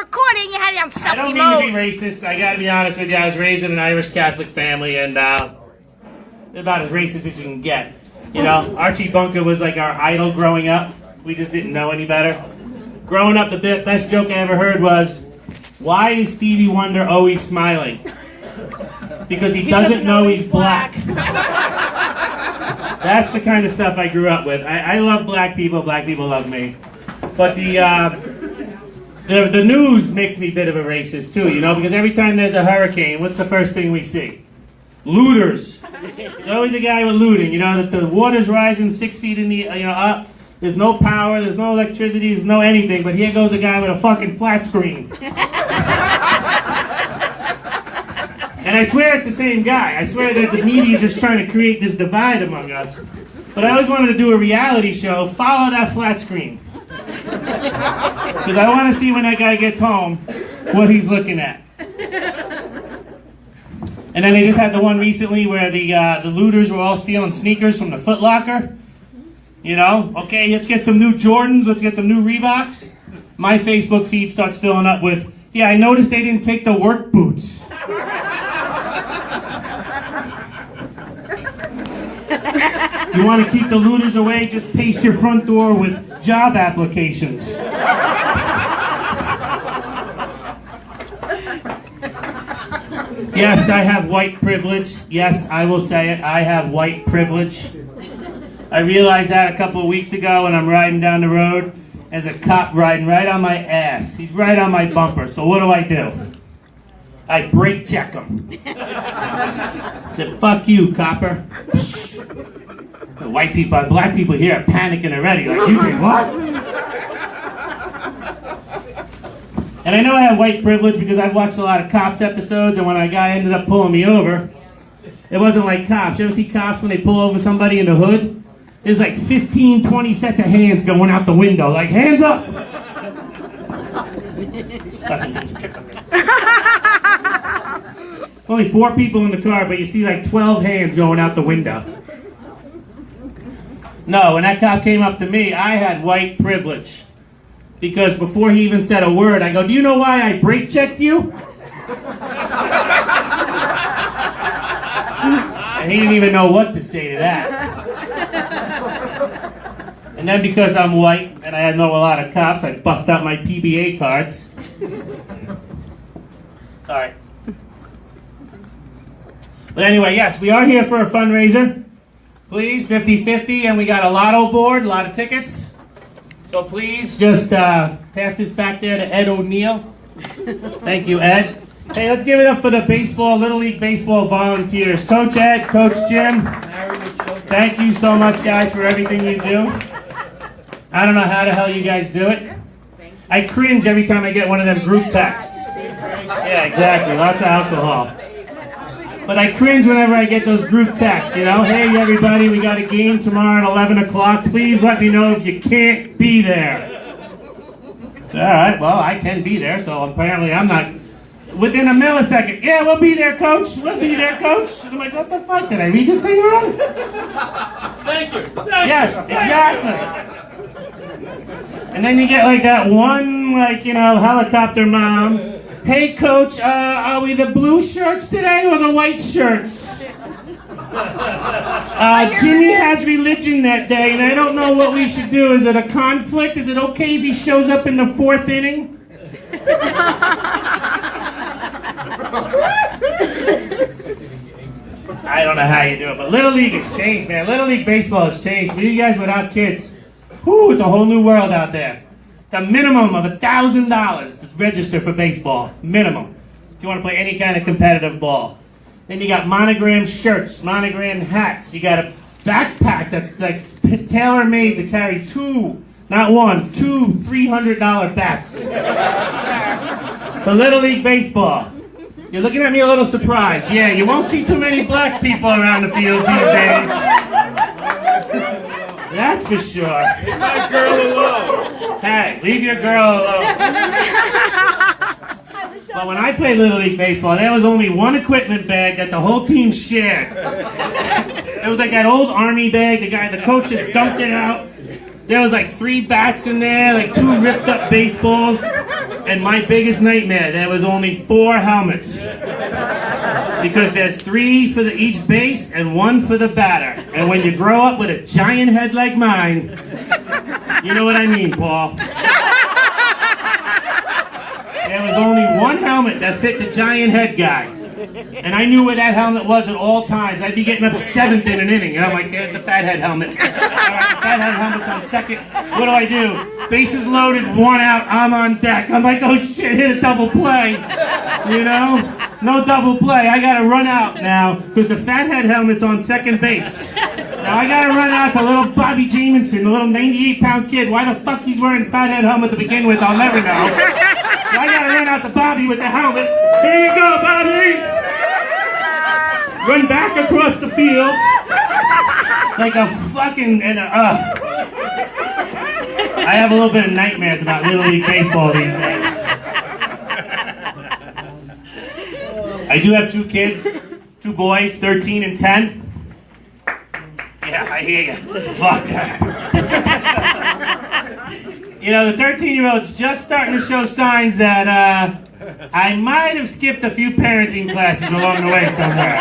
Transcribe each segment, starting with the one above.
recording, you had it on selfie mode. I don't mean to be racist. I gotta be honest with you. I was raised in an Irish Catholic family, and about as racist as you can get. You know, Archie Bunker was like our idol growing up. We just didn't know any better. Growing up, the best joke I ever heard was, "Why is Stevie Wonder always smiling?" Because he doesn't know he's black. That's the kind of stuff I grew up with. I love black people. Black people love me. But the news makes me a bit of a racist too, you know, because every time there's a hurricane, what's the first thing we see? Looters. There's always a guy with looting, you know, that the water's rising 6 feet in the, up. There's no power, there's no electricity, there's no anything, but here goes a guy with a fucking flat screen. And I swear it's the same guy. I swear that the media is just trying to create this divide among us. But I always wanted to do a reality show, follow that flat screen. Because I want to see when that guy gets home what he's looking at. And then they just had the one recently where the looters were all stealing sneakers from the Foot Locker. You know, okay, let's get some new Jordans, let's get some new Reeboks. My Facebook feed starts filling up with, yeah, I noticed they didn't take the work boots. You want to keep the looters away? Just paste your front door with job applications. Yes, I have white privilege. Yes, I will say it. I have white privilege. I realized that a couple of weeks ago when I'm riding down the road. There's a cop riding right on my ass. He's right on my bumper. So what do? I brake check him. I said, fuck you, copper. The white people, black people here are panicking already. Like, you did what? And I know I have white privilege because I've watched a lot of Cops episodes, and when a guy ended up pulling me over, it wasn't like Cops. You ever see Cops when they pull over somebody in the hood? There's like 15, 20 sets of hands going out the window. Like, hands up! Only 4 people in the car, but you see like 12 hands going out the window. No, when that cop came up to me, I had white privilege. Because before he even said a word, I go, do you know why I brake checked you? And he didn't even know what to say to that. And then because I'm white, and I know a lot of cops, I bust out my PBA cards. Sorry. But anyway, yes, we are here for a fundraiser. Please, 50-50, and we got a lotto board, a lot of tickets. So please, just pass this back there to Ed O'Neill. Thank you, Ed. Hey, let's give it up for the Little League Baseball volunteers. Coach Ed, Coach Jim, thank you so much, guys, for everything you do. I don't know how the hell you guys do it. I cringe every time I get one of them group texts. Yeah, exactly, lots of alcohol. But I cringe whenever I get those group texts, you know? Hey, everybody, we got a game tomorrow at 11 o'clock. Please let me know if you can't be there. All right, well, I can be there, so apparently I'm not. Within a millisecond, yeah, we'll be there, Coach. We'll be there, Coach. And I'm like, what the fuck? Did I read this thing wrong? Thank you. Yes, exactly. And then you get like that one, like, you know, helicopter mom. Hey, Coach, are we the blue shirts today or the white shirts? Jimmy has religion that day, and I don't know what we should do. Is it a conflict? Is it okay if he shows up in the 4th inning? I don't know how you do it, but Little League has changed, man. Little League Baseball has changed. For you guys without kids, whoo, it's a whole new world out there. It's a minimum of $1,000 to register for baseball. Minimum. If you want to play any kind of competitive ball. Then you got monogram shirts, monogram hats. You got a backpack that's like tailor-made to carry 2 $300 bats. For Little League Baseball. You're looking at me a little surprised. Yeah, you won't see too many black people around the field these days. That's for sure. Leave my girl alone. Hey, leave your girl alone. But when I played Little League Baseball, there was only one equipment bag that the whole team shared. It was like that old army bag. The coach just dumped it out. There was like 3 bats in there, like 2 ripped up baseballs. And my biggest nightmare, there was only 4 helmets. Because there's 3 for each base and 1 for the batter. And when you grow up with a giant head like mine, you know what I mean, Paul. There was only 1 helmet that fit the giant head guy. And I knew where that helmet was at all times. I'd be getting up 7th in an inning, and I'm like, there's the fathead helmet. All right, the fathead helmet's on second. What do? Bases loaded, 1 out, I'm on deck. I'm like, oh shit, hit a double play. You know? No double play. I gotta run out now, because the fathead helmet's on second base. Now I gotta run out to little Bobby Jamison, the little 98-pound kid. Why the fuck he's wearing a fathead helmet to begin with, I'll never know. So I gotta run out to Bobby with the helmet. Here you go, Bobby! Run back across the field like a fucking... I have a little bit of nightmares about Little League Baseball these days. I do have 2 kids, 2 boys, 13 and 10. Yeah, I hear you. Fuck that. You know, the 13-year-old's just starting to show signs that I might have skipped a few parenting classes along the way somewhere.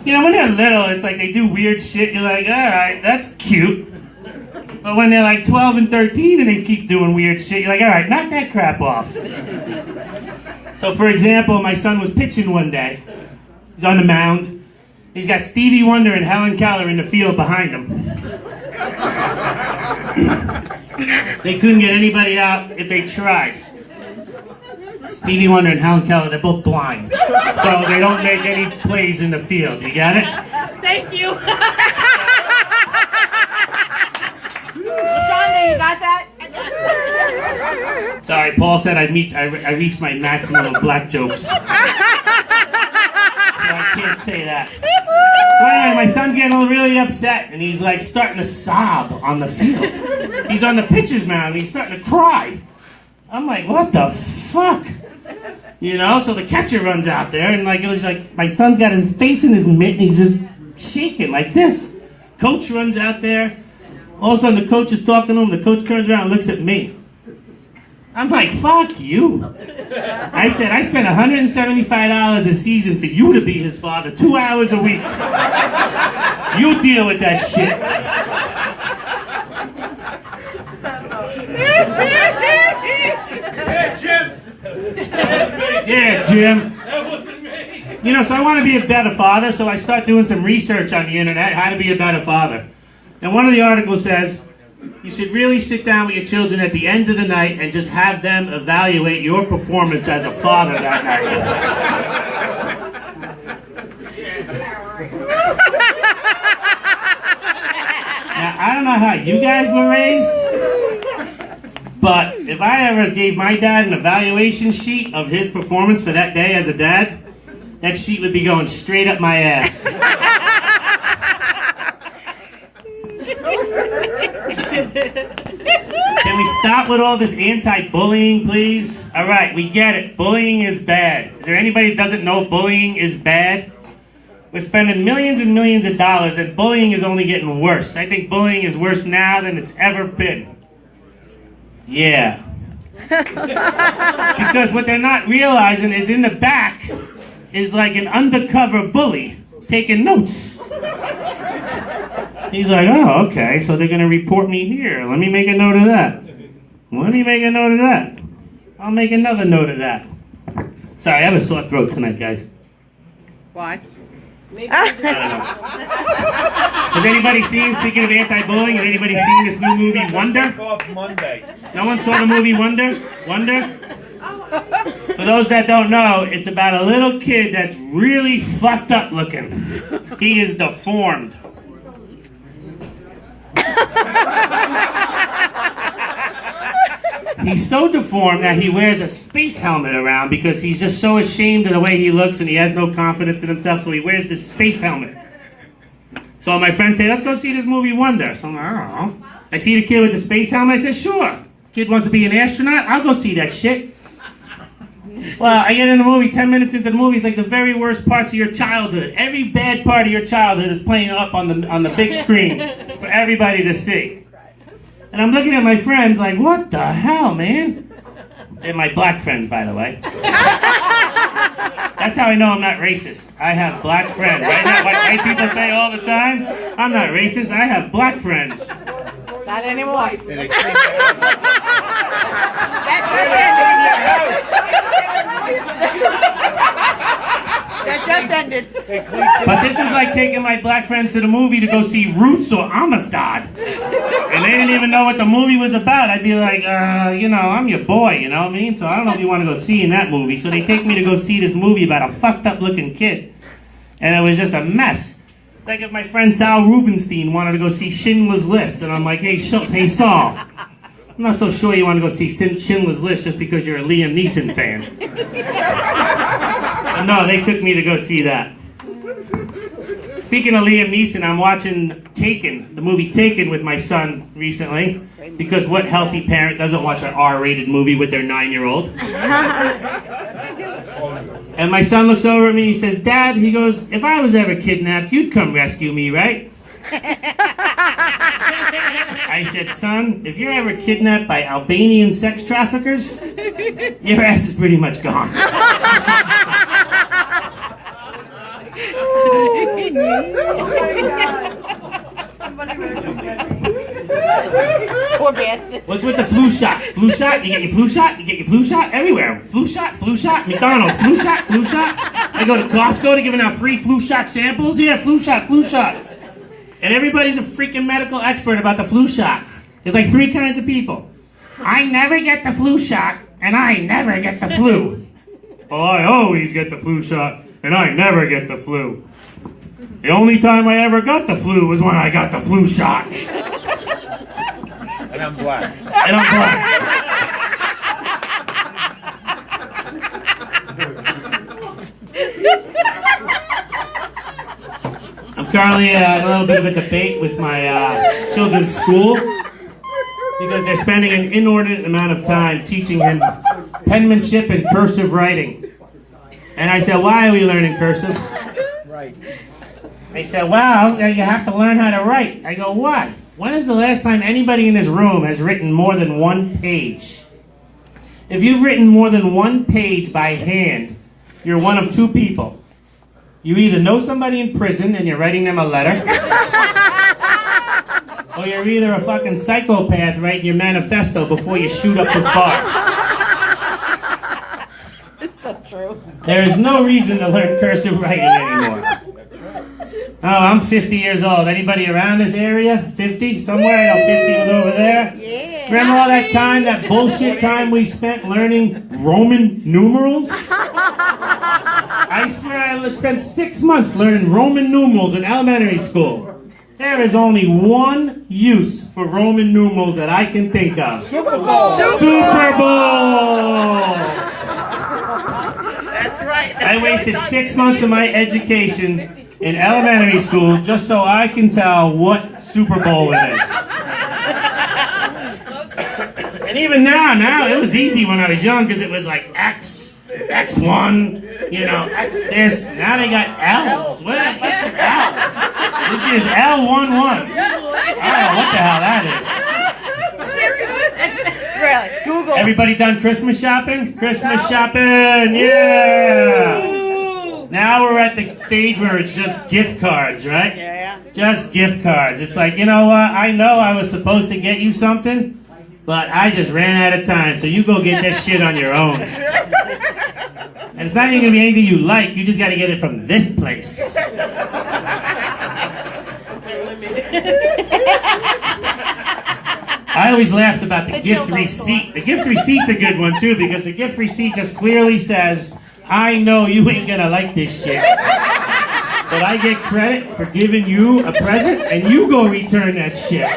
You know, when they're little, it's like they do weird shit. You're like, all right, that's cute. But when they're like 12 and 13 and they keep doing weird shit, you're like, all right, knock that crap off. So, for example, my son was pitching one day. He's on the mound. He's got Stevie Wonder and Helen Keller in the field behind him. They couldn't get anybody out if they tried. Stevie Wonder and Helen Keller, they're both blind. So they don't make any plays in the field. You got it? Thank you. LaShonda, you got that? Sorry, Paul said I reached my maximum of black jokes. So I can't say that. So anyway, my son's getting really upset, and he's like starting to sob on the field. He's on the pitcher's mound, and he's starting to cry. I'm like, what the fuck? You know, so the catcher runs out there, and like it was like my son's got his face in his mitt, and he's just shaking like this. Coach runs out there. All of a sudden, the coach is talking to him. The coach turns around and looks at me. I'm like, fuck you. I said, I spent $175 a season for you to be his father 2 hours a week. You deal with that shit. Yeah, Jim. Yeah, Jim. That wasn't me. You know, so I want to be a better father, so I start doing some research on the internet, how to be a better father. And one of the articles says, you should really sit down with your children at the end of the night and just have them evaluate your performance as a father that night. Now, I don't know how you guys were raised, but if I ever gave my dad an evaluation sheet of his performance for that day as a dad, that sheet would be going straight up my ass. Can we stop with all this anti-bullying, please? All right, we get it. Bullying is bad. Is there anybody who doesn't know bullying is bad? We're spending millions and millions of dollars, and bullying is only getting worse. I think bullying is worse now than it's ever been. Yeah. Because what they're not realizing is in the back is like an undercover bully taking notes. He's like, oh, okay, so they're going to report me here. Let me make a note of that. Let me make a note of that. I'll make another note of that. Sorry, I have a sore throat tonight, guys. Why? Maybe I don't know. Has anybody seen, speaking of anti-bullying, has anybody seen this new movie, Wonder? Off Monday. No one saw the movie Wonder? Wonder? For those that don't know, it's about a little kid that's really fucked up looking. He is deformed. He's so deformed that he wears a space helmet around because he's just so ashamed of the way he looks and he has no confidence in himself, so he wears this space helmet. So my friends say, let's go see this movie Wonder. So I'm like, I don't know. I see the kid with the space helmet, I said, sure. Kid wants to be an astronaut, I'll go see that shit. Well, I get in the movie, 10 minutes into the movie, it's like the very worst parts of your childhood. Every bad part of your childhood is playing up on the big screen for everybody to see. And I'm looking at my friends like, what the hell, man? They're my black friends, by the way. That's how I know I'm not racist. I have black friends. Right now, what white people say all the time, I'm not racist, I have black friends. Not anymore. That just ended. But this is like taking my black friends to the movie to go see Roots or Amistad. And they didn't even know what the movie was about. I'd be like, you know, I'm your boy, you know what I mean? So I don't know if you want to go see in that movie. So they take me to go see this movie about a fucked up looking kid. And it was just a mess. Like if my friend Sal Rubenstein wanted to go see Schindler's List. And I'm like, hey Saul, I'm not so sure you want to go see Schindler's List just because you're a Liam Neeson fan. But no, they took me to go see that. Speaking of Liam Neeson, I'm watching Taken, the movie Taken with my son recently. Because what healthy parent doesn't watch an R-rated movie with their 9-year-old? And my son looks over at me and he says, Dad, he goes, if I was ever kidnapped, you'd come rescue me, right? I said, son, if you're ever kidnapped by Albanian sex traffickers, your ass is pretty much gone. Poor Benson. What's with the flu shot? Flu shot? You get your flu shot? You get your flu shot? Everywhere. Flu shot? Flu shot? McDonald's. Flu shot? Flu shot? I go to Costco to giving out free flu shot samples. Yeah, flu shot, flu shot. And everybody's a freaking medical expert about the flu shot. There's like 3 kinds of people. I never get the flu shot, and I never get the flu. Well, I always get the flu shot, and I never get the flu. The only time I ever got the flu was when I got the flu shot. And I'm black. And I'm black. I'm currently in a little bit of a debate with my children's school because they're spending an inordinate amount of time teaching him penmanship and cursive writing. And I said, why are we learning cursive? Right. They said, well, you have to learn how to write. I go, why? When is the last time anybody in this room has written more than 1 page? If you've written more than 1 page by hand, you're one of 2 people. You either know somebody in prison and you're writing them a letter, or you're either a fucking psychopath writing your manifesto before you shoot up this bar. It's so true. There is no reason to learn cursive writing anymore. Oh, I'm 50 years old. Anybody around this area? 50? Somewhere? I know 50 was over there. Yeah. Remember all that time, that bullshit time we spent learning Roman numerals? I swear I spent 6 months learning Roman numerals in elementary school. There is only one use for Roman numerals that I can think of. Super Bowl. Super Bowl! That's right. I wasted 6 months of my education in elementary school just so I can tell what Super Bowl it is. And even now it was easy when I was young because it was like X1, you know, X this. Now they got L's. What's an L? This year's L11. I don't know what the hell that is. Really? Google. Everybody done Christmas shopping? Christmas shopping, yeah! Now we're at the stage where it's just gift cards, right? Yeah. Just gift cards. It's like, you know what? I know I was supposed to get you something, but I just ran out of time, so you go get that shit on your own. And it's not even going to be anything you like. You just got to get it from this place. I always laughed about the gift receipt. The gift receipt's a good one, too, because the gift receipt just clearly says, I know you ain't gonna like this shit, but I get credit for giving you a present, and you go return that shit.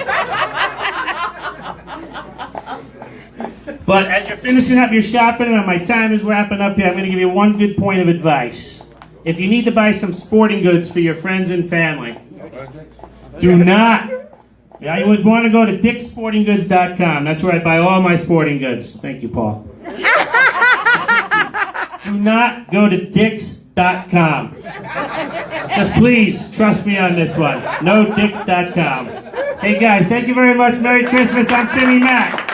But as you're finishing up your shopping, and my time is wrapping up here, I'm gonna give you one good point of advice. If you need to buy some sporting goods for your friends and family, do not. Yeah, you would want to go to dicksportinggoods.com. That's where I buy all my sporting goods. Thank you, Paul. Do not go to dicks.com. Just please trust me on this one. No dicks.com. Hey guys, thank you very much. Merry Christmas. I'm Timmy Mack.